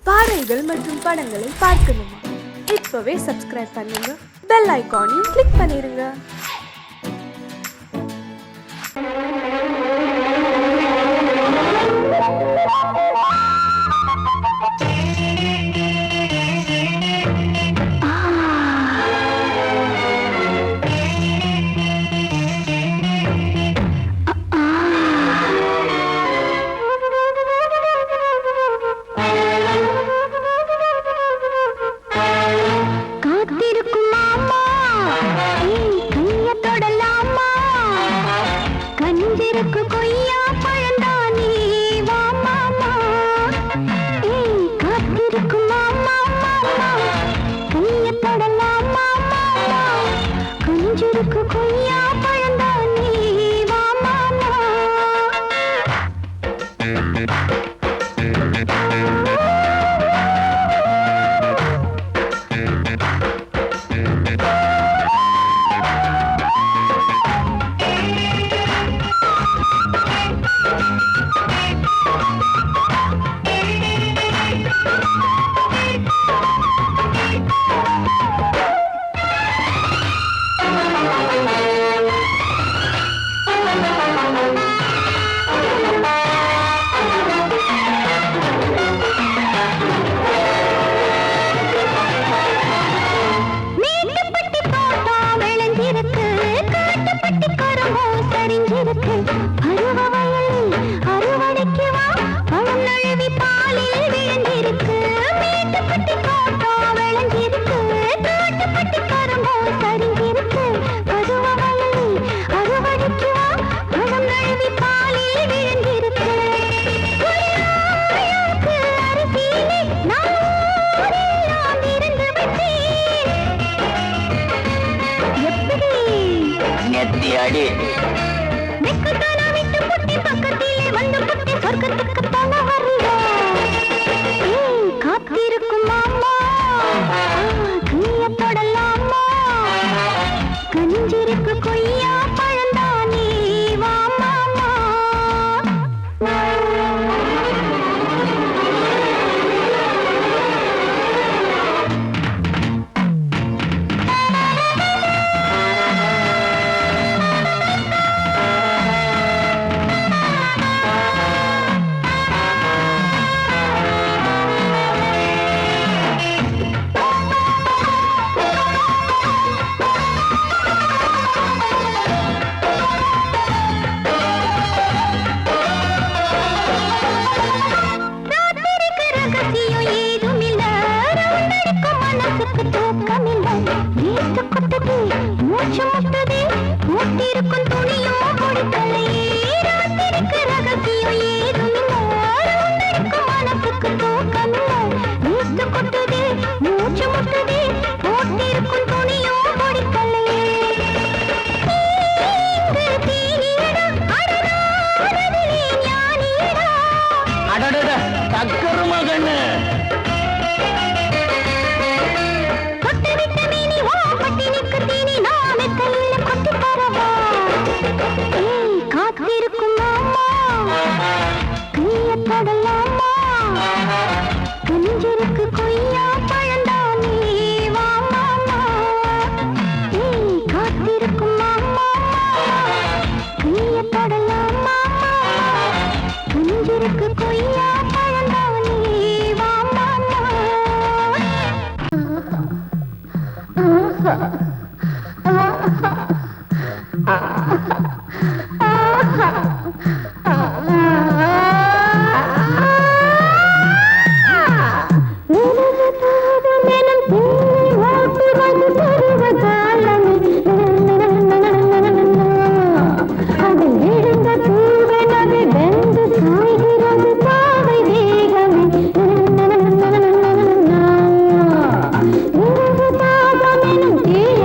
பாடல்கள் மற்றும் படங்களை பார்க்கணுமா? இப்பவே சப்ஸ்கிரைப் பண்ணுங்க, பெல் ஐகானையும் கிளிக் பண்ணிருங்க. Yeah.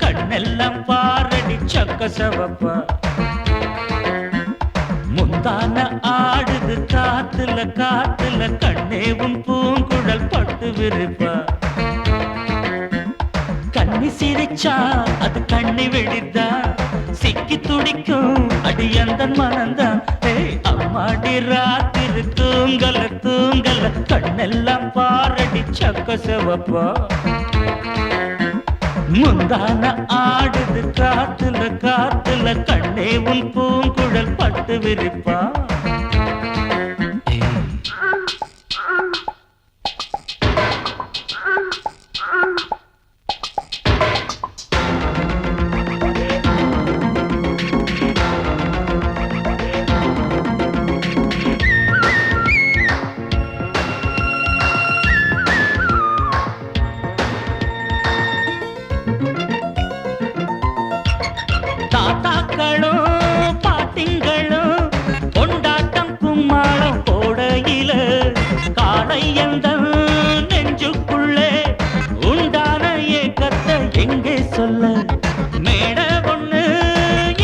கண்ணெல்லாம் பாரடி சக்க சவப்பா முந்தான ஆடுது காத்துல காத்துல கண்ணேவும் பூங்குழல் பட்டு விருப்பா கண்ணி சிரிச்சா அது கண்ணி வெடிதா சிக்கி துடிக்கும் அடி அந்த மனந்தான் அம்மாடி ராத்திரி தூங்கல தூங்கல கண்ணெல்லாம் பாரடி சக்க சவப்பா முந்தான ஆடுது காத்துல காத்துல கண்ணே உன் பூங்குழல் பட்டு விரிப்பா தாத்தாக்களும் பாட்டிங்களும் கொண்டாட்டம் கும்மாளம் போடையில காலை எந்த நெஞ்சுக்குள்ளே உண்டான ஏக்கத்தை எங்கே சொல்ல மேட ஒண்ணு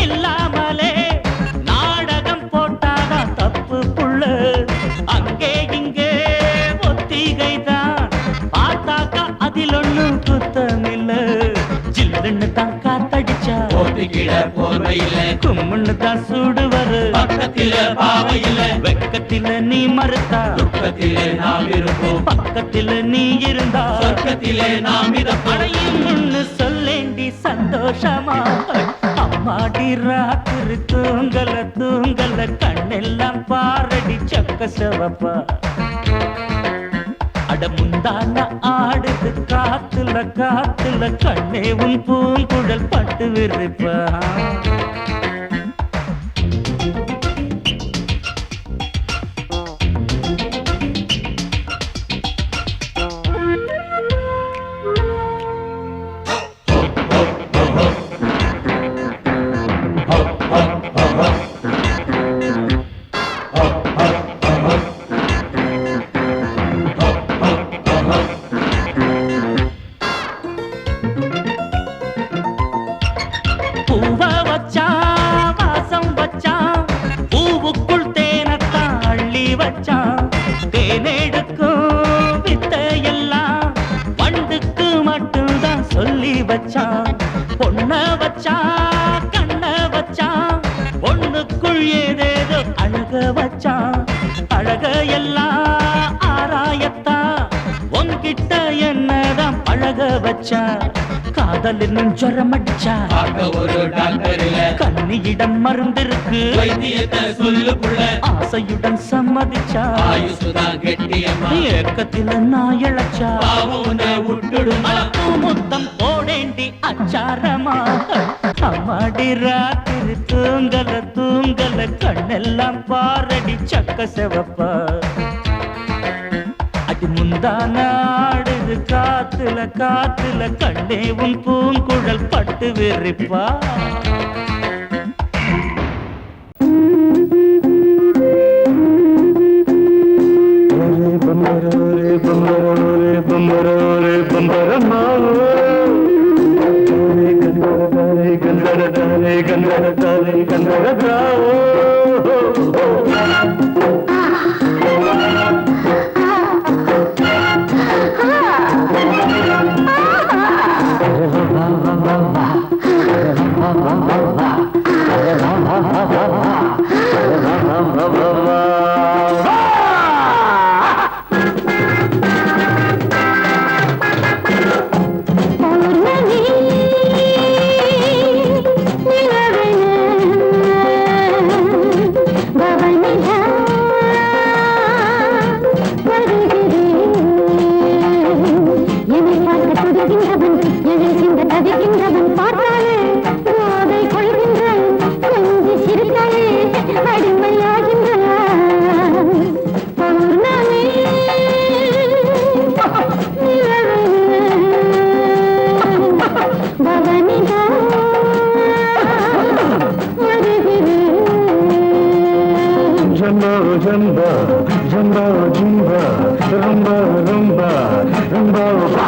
இல்லாமலே நாடகம் போட்டாதான் தப்பு புள்ள அங்கே இங்கே ஒன்னும் குத்தமில்ல ஜில்லுன்னு தான் காத்தடிச்சா போட்டுக்கிட போர்வையில கும்முன்னு தான் சூடு வரு பக்கத்தில பாவையில வெக்கத்தில நீ மறுத்தா துக்கத்திலே நாம் இருப்போம் பக்கத்தில நீ இருந்தா சொர்க்கத்திலே நாம் இதப்போம் அடையும்னு சொல்லேண்டி சந்தோஷமா அம்மாடி ராத்திரி தூங்கல தூங்கல கண்ணெல்லாம் பாரடி சக்க செவப்பா அட முந்தான ஆடுது காத்துல காத்துல கண்ணே உன் பூங்குழல் பட்டு விரிப்பா பூவ வச்சான் வாசம் வச்சான் பூவுக்குள் தேனத்தான் அள்ளி வச்சான் தேனெடுக்கும் வித்தையெல்லாம் வண்டுக்கு மட்டும்தான் சொல்லி வச்சான் பொண்ண வச்சான் கண்ண வச்சான் பொண்ணுக்குள் ஏதேதோ அழக வச்சான் அழக எல்லாம் ஆராயத்தான் உன்கிட்ட என்னதான் பழக வச்சான் காதலின் ஜுரம் அடிச்சா பார்க்க ஒரு டாக்டர் இல்ல கண்ணியிடம் மருந்திருக்கு வைத்தியத்தை சொல்லு புள்ள ஆசையுடன் சம்மதிச்சா ஆயுசுதான் கெட்டியம்மா ஏக்கத்தில நான் இழைச்சா பாவம் உன்னை விட்டுடுமா முத்தம் போடேண்டி அச்சாரமா அம்மாடி ராத்திரி தூங்கல தூங்கல கண்ணெல்லாம் பாரடி சக்க செவப்பா அடி முந்தான ஆடுது காத்துல காத்துல கண்ணே உன் பூங்குழல் பட்டு விரிப்பா Jumbo, jumbo, jumbo, rumba, rumba, rumba, rumba.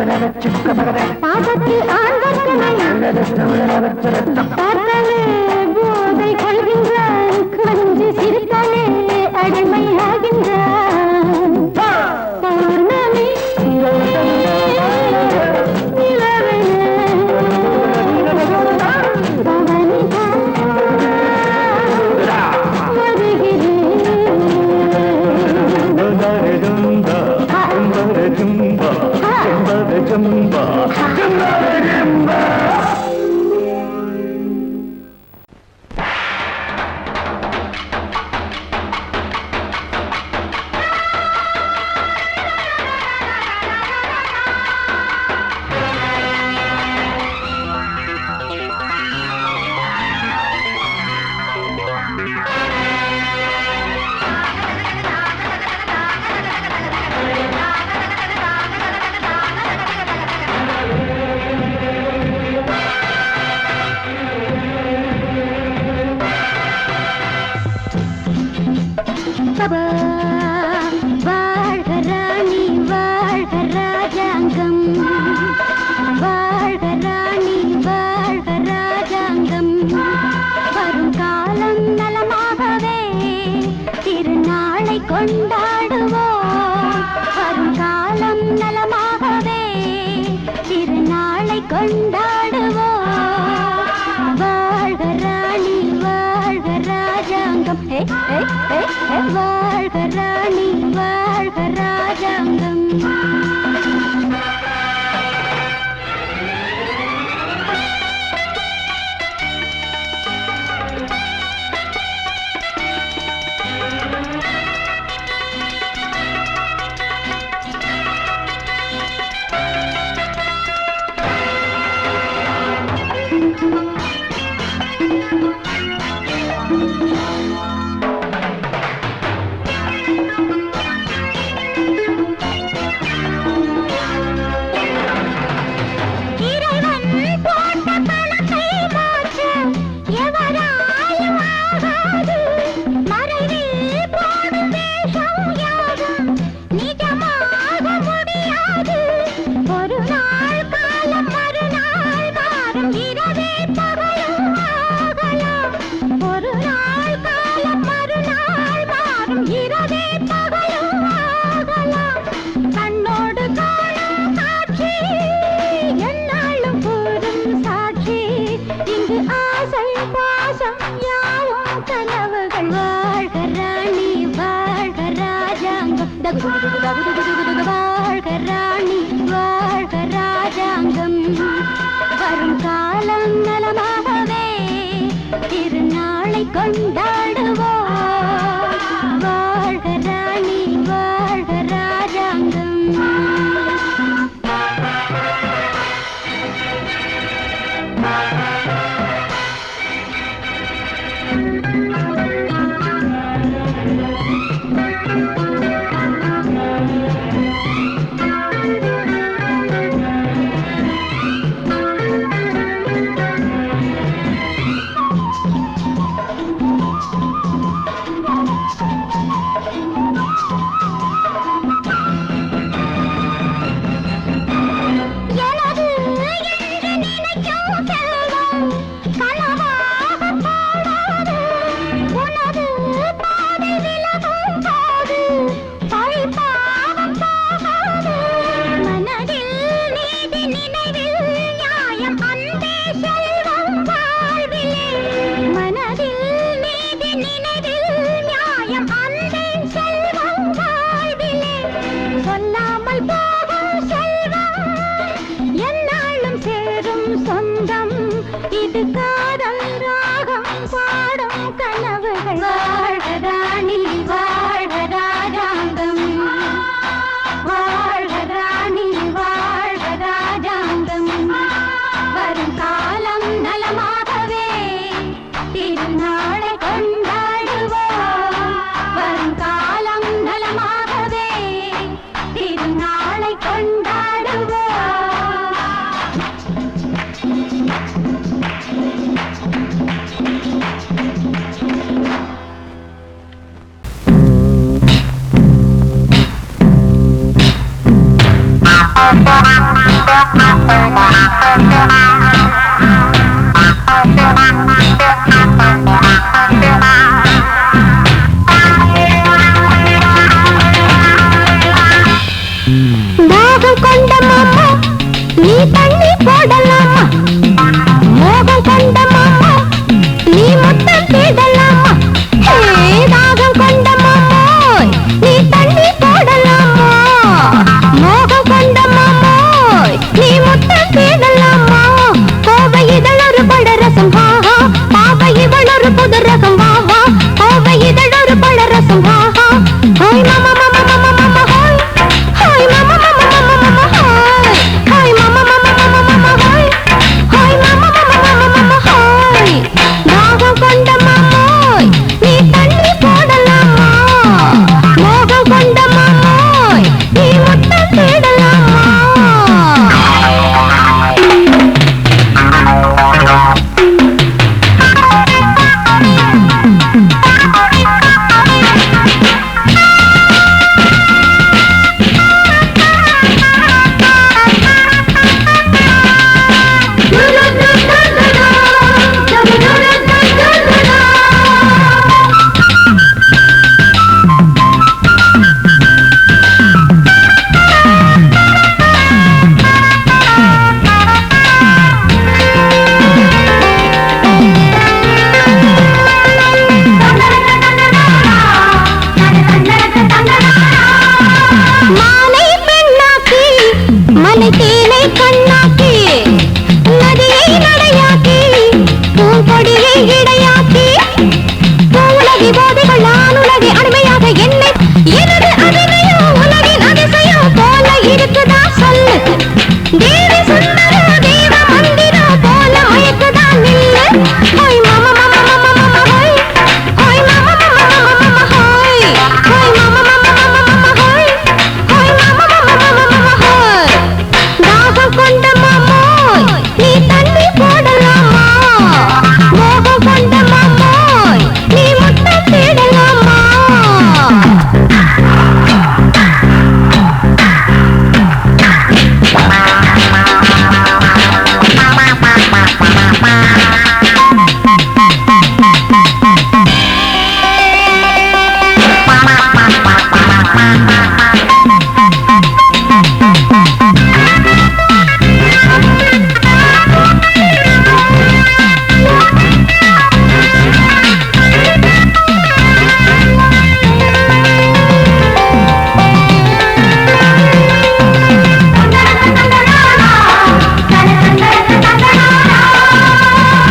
பாதத்து ஆண்வர்க்கனை பார்த்தாலே போதை கொள்கின்றான் கொஞ்சி சிரித்தாலே அடிமையாகின்றான் பௌர்ணமி வாழ்க ராணி வாழ்க ராஜாங்கம் வாழ்க ராணி வாழ்க ராஜாங்கம் வரும் காலம் நலமாகவே திருநாளை கொண்டாடுவோம் வரும் காலம் நலமாகவே திருநாளை கொண்டாடுவோம் வாழ்க ராணி வாழ்க ராஜாங்கம் வாழ்க ராணி வாழ்க ராஜாங்கம் வாழ்க ராணி வாழ்க ராஜாங்கம் வரும் காலம் நலமாகவே திருநாளை கொண்டாடுவோம் வாழ்க ராணி வாழ்க ராஜாங்கம் மோகம் கொண்ட மாமா நீ தண்ணி போடலாமா மோகம் கொண்ட மாமா நீ முத்தம் தேடலாமா தாகம் கொண்ட மாமோய் நீ தண்ணி போடலாமா மோகம் கொண்ட மாமோய் நீ முத்தம் தேடலாமா கோவை இதழ் ஒரு பழரசம் வாஹா பாவை இவள் ஒரு புது ரகம் வாஹா கோவை இதழ் ஒரு பழரசம் வாஹா ஹாய் மாமா மாமா மாமா மாமா ஹாய் ஹாய் மாமா மாமா மாமா மாமா ஹாய் ஹாய் மாமா மாமா மாமா மாமா ஹாய் ஹாய் மாமா மாமா மாமா மாமா ஹாய் தாகம் கொண்ட மாமோய் நீ தண்ணி போடலாமா மோகம் கொண்ட மாமோய் நீ முத்தம் தேடலாமா மாலை பெண்ணாக்கி மலை தேனை கண்ணாக்கி நதியை நடையாக்கி பூங்கொடியை இடையாக்கி பூவுலகி போதைகள் ஆணுலகி அடிமையாக என்னை எனது அபிநயம் உலகின் அதிசயம் போல இருக்குதா சொல்லு தேவி சுந்தர தேவ மந்திரம் போல மயக்குதா நில்லு ஹாய் மாமா மாமா மாமா மாமா ஹாய் ஹாய் மாமா மாமா மாமா மாமா ஹாய் ஹாய் மாமா மாமா மாமா மாமா ஹாய் ஹாய் மாமா மாமா மாமா மாமா ஹாய் தாகம் கொண்ட மாமோய் நீ தண்ணி போடலாமா மோகம் கொண்ட மாமோய் நீ முத்தம் தேடலாமா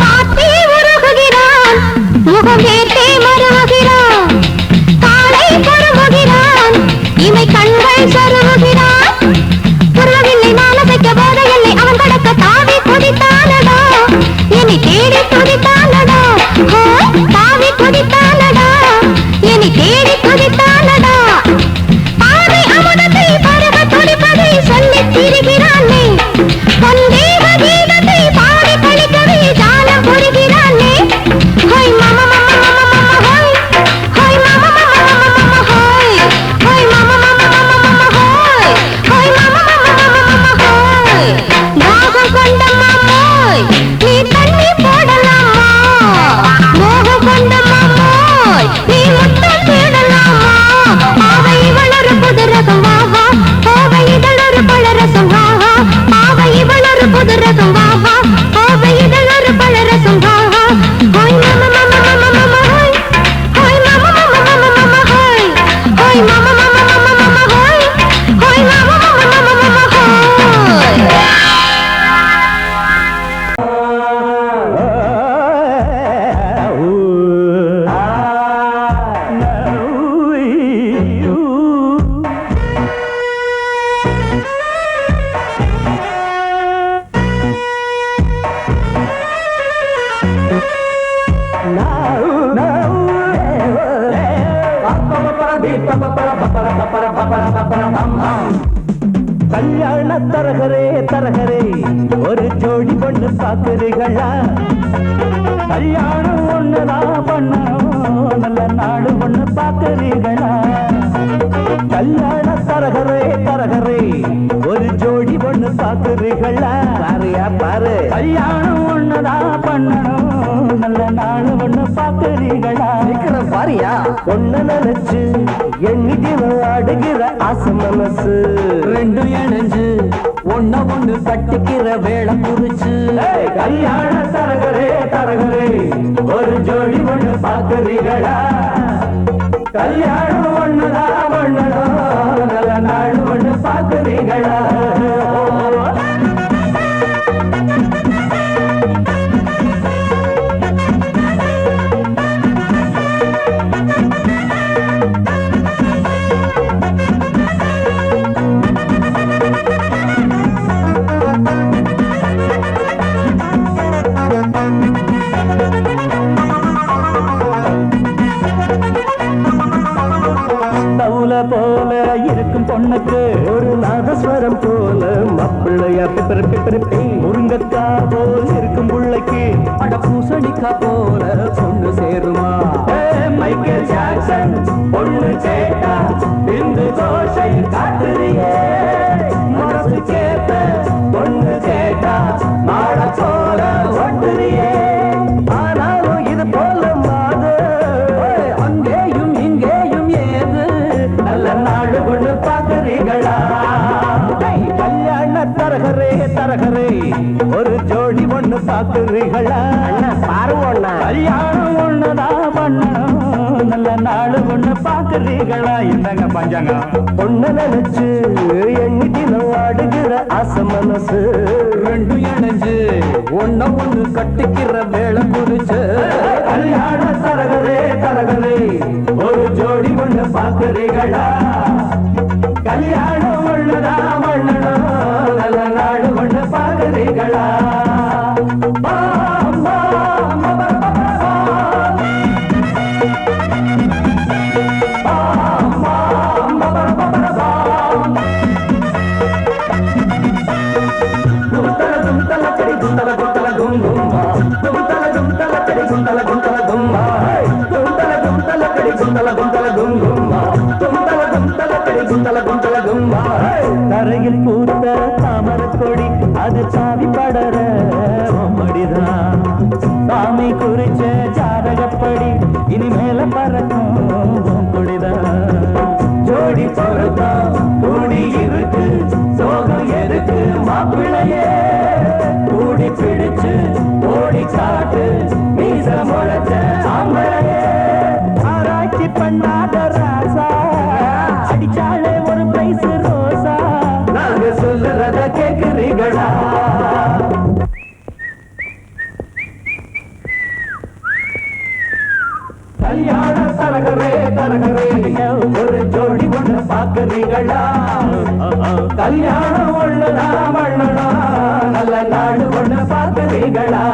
பாட்டி உருகுகிறான் முகம் கேட்டே மருவுகிறான் காலை பருவுகிறான் இமை கண்கள் சருவுகிறான் புறவில்லை மானசைக்க போதையில்லை அவன் கடக்க தாவி குதித்தானடா என்னை தேடி குதித்தானடா தாவி குதித்தானடா என்னை தேடி குதித்தானடா பாதை அமுதத்தை பருக துடிப்பதை சொல்லித் திரிகிறானே பொன்தேவ கீதத்தை பாடி கழிக்கவே ஜாலம் புரிகிறானே ஹாய் மாமா மாமா மாமா மாமா ஹாய் ஹாய் மாமா மாமா மாமா மாமா ஹாய் ஹாய் மாமா மாமா மாமா மாமா ஹாய் ஹாய் மாமா மாமா மாமா மாமா ஹாய் தாகம் கொண்ட மாமோய் நீ தண்ணி போடலாமா மோகம் கொண்ட மாமோய் நீ முத்தம் தேடலாமா பாவை இவள் ஒரு புது ரகம் வாஹா பாவை இதழ் ஒரு பழரசம் வாஹா பாவை இவள் ஒரு புது ரகம் வாஹா பாவை இதழ் ஒரு பழரசம் வாஹா ஹாய் மாமா மாமா மாமா மாமா ஹாய் ஹாய் மாமா மாமா மாமா மாமா ஹாய் ஹாய் மாமா மாமா மாமா மாமா ஹாய் ஹாய் மாமா மாமா மாமா மாமா ஹாய் கல்யாண தரகரே தரகரே ஒரு ஜோடி பொண்ணு பாக்குறீங்களா கல்யாணம் ஒண்ணுதான் பண்ணணும் நல்ல நாடு ஒண்ணு பாக்குறீங்களா கல்யாண தரகரே தரகரே ஒரு ஜோடி ஒண்ணு பாக்குறீங்களா? பாருயா பாரு, கல்யாணம் ஒண்ணுதான் பண்ணணும், நல்ல நாள் ஒண்ணு பாக்குறீங்களா? சீக்கிரம் பாருயா. ஒன்ன நினைச்சு எண்ணிட்டு ஆடுகிற ஆசை மனசு, ரெண்டும் இணைஞ்சு ஒண்ண ஒண்ணு கட்டிக்கிற வேலை குறிச்சு. கல்யாண தரகரே தரகரே, ஒரு ஜோடி ஒண்ணு பாக்குறீங்களா? கல்யாணம் ஒண்ணுதான் பண்ணணும், நல்ல நாள் ஒண்ணு பாக்குறீங்களா? தவுல போல இருக்கும் பொண்ணுக்கு ஒரு நாதஸ்வரம் போல மாப்பிள்ளையா பிறப்பி முருங்கக்கா போல் இருக்கும் புள்ளைக்கு அட பூசணிக்கா போல பொண்ணு சேருமா? மைக்கேல் ஜாக்சன் பொண்ணு கேட்டா இந்து கோஷை காட்டுறியே, மனசு கேட்ட பொண்ணு கேட்டா மாட போல ஓட்டுறியே. ஆனாலும் இது போல மாது அங்கேயும் இங்கேயும் ஏது நல்ல நாடு ஒண்ணு பாக்குறீங்களா? கல்யாண தரகரே தரகரே, ஒரு ஜோடி ஒண்ணு பாக்குறீங்களா? அண்ணா பாருங்க அண்ணா. கல்யாணம் ஒண்ணுதான் பண்ணணும், நல்ல நாடு ஒண்ணு பாக்குறீங்களா? என்னங்க பஞ்சாங்கம்? ஒன்ன நினைச்சு எண்ணிட்டு ஆடுகிற ஆசை மனசு, ரெண்டும் இணைஞ்சு ஒண்ண ஒண்ணு கட்டிக்கிற வேலை குறிச்சு. கல்யாண தரகரே தரகரே, ஒரு ஜோடி ஒண்ணு பாக்குறீங்களா? கல்யாணம் ஒண்ணுதான் பண்ணணும், நல்ல நாடு ஒண்ணு பாக்குறீங்களா? பாம், பாம், பாம், பாம், பாம். பாம், பாம், பாம், பாம், பாம், பாம். தும்தல கடி தும்தல தும்தல கும் கும்பா, தும்தல கடி தும்தல தும்தல கும்பா, தும்தல கடி தும்தல தும்தல கும் கும்பா, தும்தல கடி தும்தல தும்தல கும்பா. தரையில் பூத்த தாமரை கொடி அது சாவி படர மடிதான், சாமி குறிச்ச ஜாதகப்படி இனிமேல பறக்கும் கொடிதான். ஜோடி பொருத்தம் கூடி இருக்கு, சோகம் எதுக்கு மாப்பிள்ளையே? கூடி பிடிச்சு ஓடி காட்டு மீச முளைச்ச ஆம்பளையே. ஆராய்ச்சி பண்ணாத ராசா, அடிச்சாலே ஒரு பிரைஸ் ரோசா, நாங்க சொல்லுறத கேக்குறீங்களா? கல்யாண தரகரே தரகரே, ஒரு ஜோடி ஒண்ணு பாக்குறீங்களா? கல்யாணம் ஒண்ணுதான் பண்ணணும், நல்ல நாடு ஒண்ணு பாக்குறீங்களா?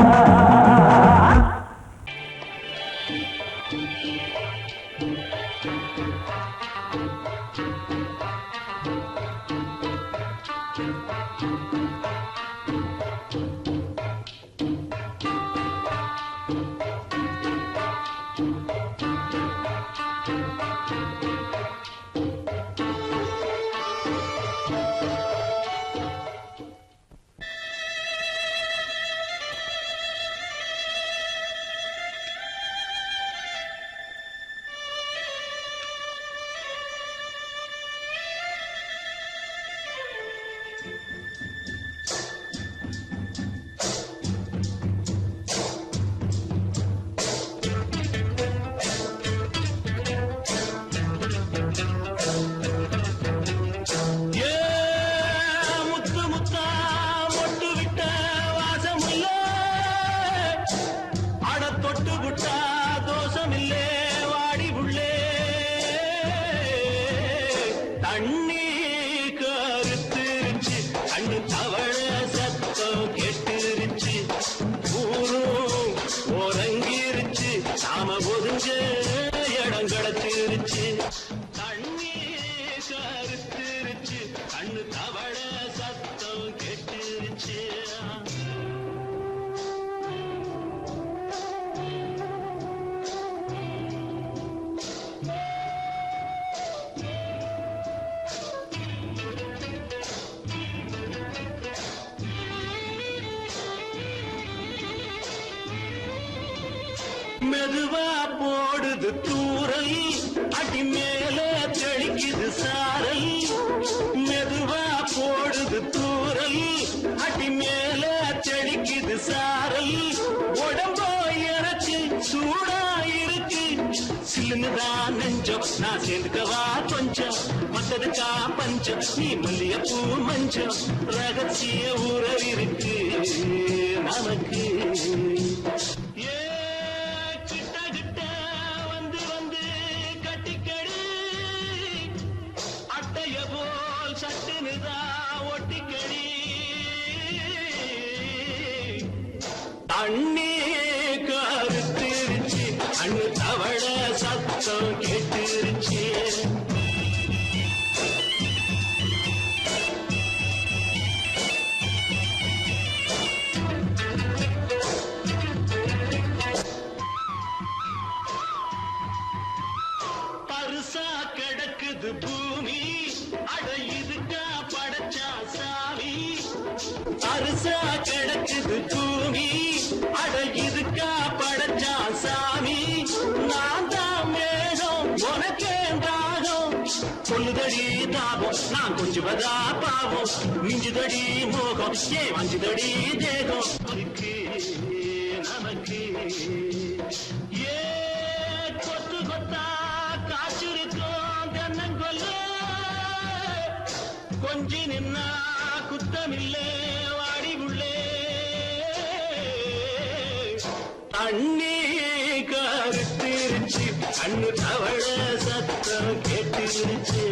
மெதுவா போடுது தூரல் அடி மேலே தெளிக்குது சாரல் மெதுவா போடுது தூரல் அடி மேலே தெளிக்குது சாரல் உடம்போ எனக்கு சூடா இருக்கு சில்லுதான் நெஞ்சம் நான் சேர்ந்துக்கவா கொஞ்சம் மத்ததுக்கா பஞ்சம் நீ மல்லிய பூ மஞ்சம் ரகசிய உறவு இருக்கு நமக்கு அண்ணே கருத்திருச்சு அண்ணு தவள சத்தம் கேட்டுருச்சு பருசா கிடக்குது பூமி அட இதுக்கா படைச்சா சாமி பருசா கிடக்குது பூமி அட இதுக்கா படைச்சா சாமி நான் தான் மேகம் உனக்கே தாகம் சொல்லுதடி தாபம் நான் கொஞ்சுவதா பாவம் மிஞ்சுதடி மோகம் ஏ வஞ்சுதடி தேகம் இருக்கு நமக்கு ஏ கொத்து கொத்தா காய்ச்சிருக்கோம் தென்னங்கொல்ல கொஞ்சி நின்னா குத்தமில்லே வாடி உள்ளே அண்ணே கருத்திருச்சு அண்ணு தவள சத்தம் கேட்டுருச்சு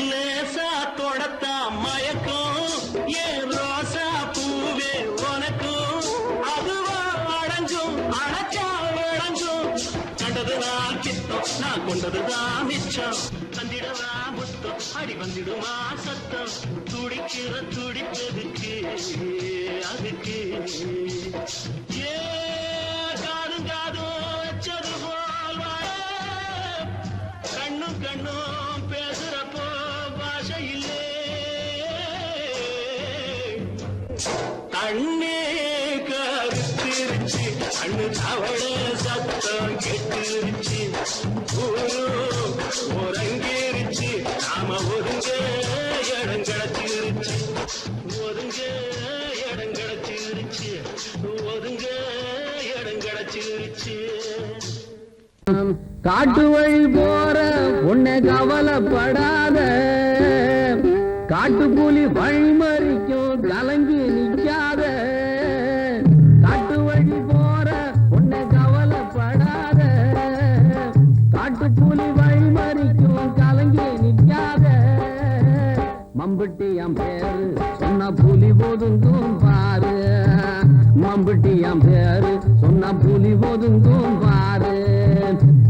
லேசா தொடத்தா மயக்கும் ஏன் ரோசா பூவே உனக்கும் அதுவா அடைஞ்சும் அடைச்சா விளைஞ்சும் கண்டது நான் கித்தம் நான் கொண்டதுதான் மிச்சம் தந்திடவா முத்தம் அடி வந்திடுமா சத்தம் துடிக்கிற துடிப்பதுக்கு அதுக்கு ஏ காதும் காதும் வச்சது போல் வாழ கண்ணும் கண்ணும் பேசுறப்போ பாஷை இல்லே அண்ணே கருத்திருச்சு அண்ணு தவள சத்தம் கெட்டுருச்சு ஒருங்கிருச்சு நாம ஒருங்க இடம் கிடச்சிருச்சு ஒருங்க இடம் கிடச்சிருச்சு ஒருங்க இடம் கிடச்சிருச்சு காட்டு வழி போற உன்னை கவலைப்படாத காட்டுப்புலி வழிமறிக்கும் கலங்கி நிக்காத காட்டு வழி போற உன்னை கவலைப்படாத காட்டுப்புலி வழிமறிக்கும் கலங்கி நிக்காத மம்பட்டி என் பேரு சொன்ன புலி ஒதுங்கும் பாரு மம்பட்டி என் பேரு சொன்ன புலி ஒதுங்கும் பாரு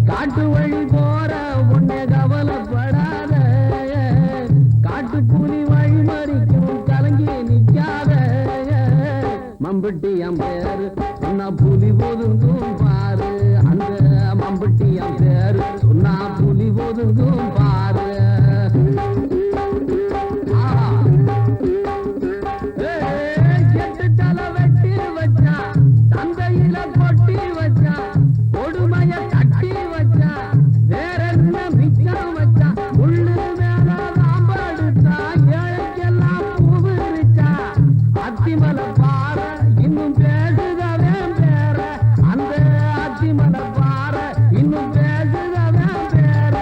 காட்டு வழி போற உன்னை கவலைப்படாத காட்டு புலி வழி மறிக்கும் கலங்கி நிக்காத மம்பட்டி என் பேரு சொன்னா புலி ஒதுங்கும் பாரு அந்த மம்பட்டி என் பேரு சொன்னா புலி ஒதுங்கும் பாரு தந்தையில கொட்டி வச்சா கொடுமைய கட்டி வச்சா வேற என்ன மிச்சம் வச்சா உள்ளு மேல ராம்படுத்தா ஏழைக்கெல்லாம் பூவிரிச்சா அத்திமலை பாறை இன்னும் பேசுதவே பேர அந்த அத்திமலை பாறை இன்னும் பேசுதவே பேர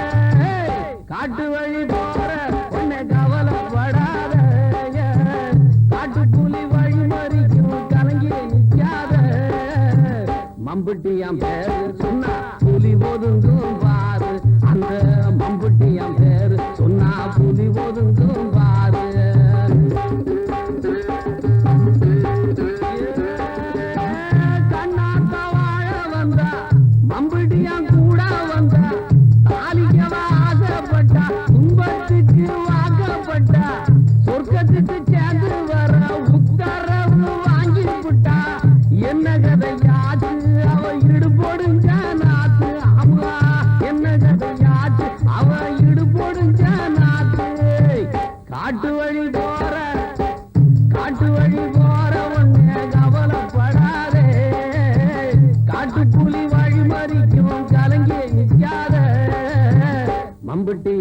காட்டு வழி போற உன்னை கவலைப்படாத காட்டு புலி வழி மறிக்கும் கலங்கி நிக்காத மம்பட்டி என் பேரு சொன்னா புலி ஒதுங்கும் பாரு அந்த மம்பட்டி என் பேரு சொன்னா புலி ஒதுங்கும் பாரு கண்ணாத்த வாழ வந்தா மம்பட்டியான் கூட வந்தா தாலிக்கவா ஆசைப்பட்டா துன்பத்துக்கு வாக்கப்பட்டா சொர்க்கத்துக்கு சேர்ந்து வர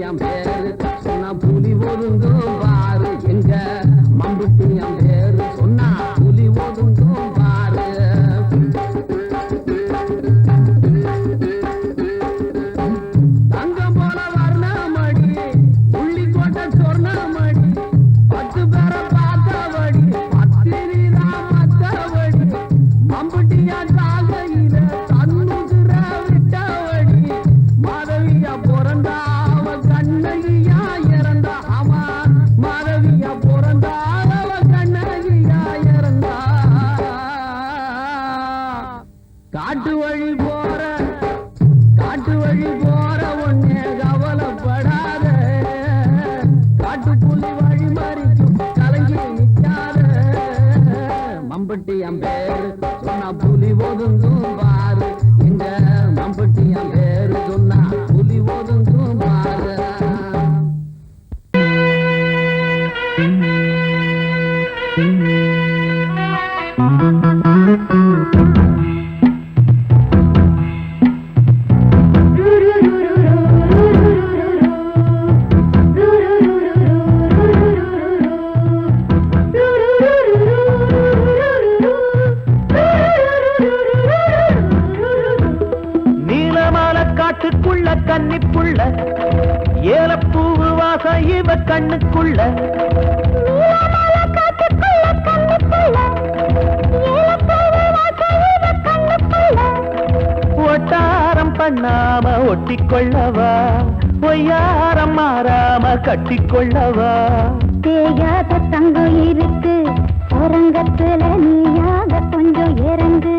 மம்புட்டியம் பேரு சொன்னா புலி ஒதுங்கும் பாரு எங்க மம்புட்டியம் பேரு சொன்னா புலி ஒதுங்கும் பாரு தங்கம் போல வர்ணமடி உள்ளி கோட்டை சொர்ணமடி 10 பேரை பார்த்தவடி பத்திரிதான் மத்தவடி மம்புட்டியா தாகையில தன்னுகிற விட்டவடி மாதவியா பிறந்தாவ கண்ணகியா இறந்தா ஆமா மாதவியா பிறந்தாவ கண்ணகியா இறந்தா காட்டு வழி போற ஒன்னே கவலைப்படாத காட்டுப்புள்ளி வழி மறிக்கும் கலங்கி நிற்காத மம்பட்டியம் பேரு சொன்னா புலி ஒதுங்கும் பாரு இந்த மம்பட்டியம் பேரு சொன்னா புலி ஒதுங்கும் பாரு நீலமல காட்டுக்குள்ள கன்னிப்புள்ள ஏலப்பூவு வாசம் இவ கண்ணுக்குள்ள ஒட்டாரம் பண்ணாம ஒட்டிக்கொள்ளவா பொய்யாரம் மாறாம கட்டிக்கொள்ளவா தேயாத தங்கம் இருக்கு அரங்கத்துல நீயாக கொஞ்சம் இறங்கு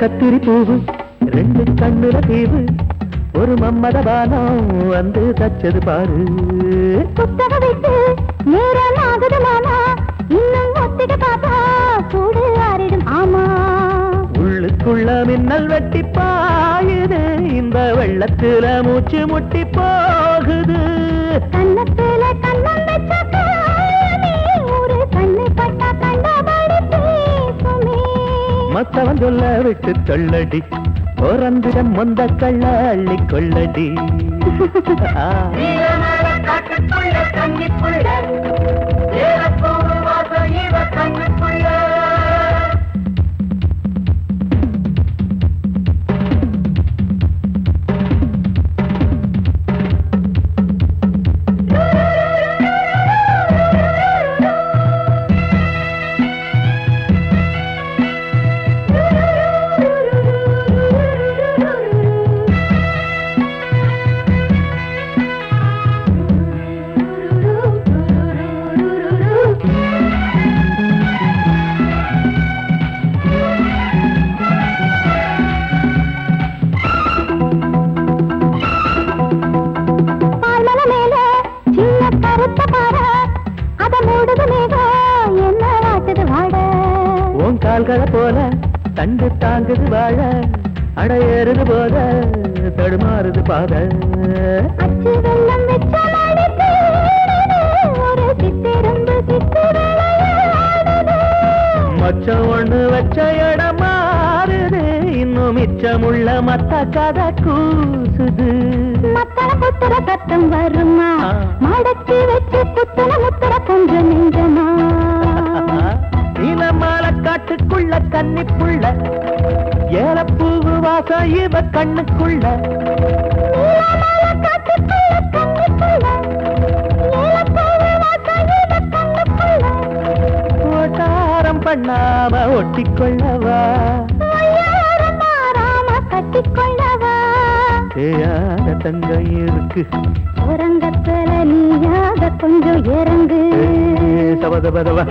கத்திரி பூவு 2 கண்ணுல தீவு ஒரு மம்மதபானம் வந்து தச்சது பாரு புத்தக வைத்து நேரம் ஆகுது மாமா இன்னும் ஒத்திட்டு பார்த்தா சூடு ஆறிடும் ஆமா உள்ளுக்குள்ள மின்னல் வெட்டி பாயுது இந்த வெள்ளத்துல மூச்சு முட்டி போகுது கண்ணத்துல கண்ணம் வச்ச ஒரு கண்ணு பட்டா கண்டபடி பேசுமே மத்தவன் சொல்ல விட்டு சொல்லடி ஓரந்திடம் மொந்த கள்ள அள்ளி கொள்ளடி கால்களை போல தண்டு தாங்குது வாழ அடையேறுது போத தடுமாறுது பாத அச்சு வெள்ளம் வெச்ச மடிக்கு ஒரு சித்திரம்பு சித்திரளையாடுது மச்சம் ஒண்ணு வச்ச இடம் மாறுது இன்னும் மிச்சமுள்ள மத்த கதை கூசுது மத்தன புத்திர சத்தம் வருமா மடக்கி வச்சு புத்தன முத்திர கொஞ்சம் நெஞ்சமா நீலமால காட்டுக்குள்ள கன்னிப்புள்ள ஏலப்பூவு வாசம் இவ கண்ணுக்குள்ள ஓட்டாரம் பண்ணாம ஒட்டிக்கொள்ளவா மாறாம கட்டிக்கொள்ளவா தேயாத தங்கம் இருக்கு உறங்கத்துல நீயாக கொஞ்சம் இறங்கு சபதபதவா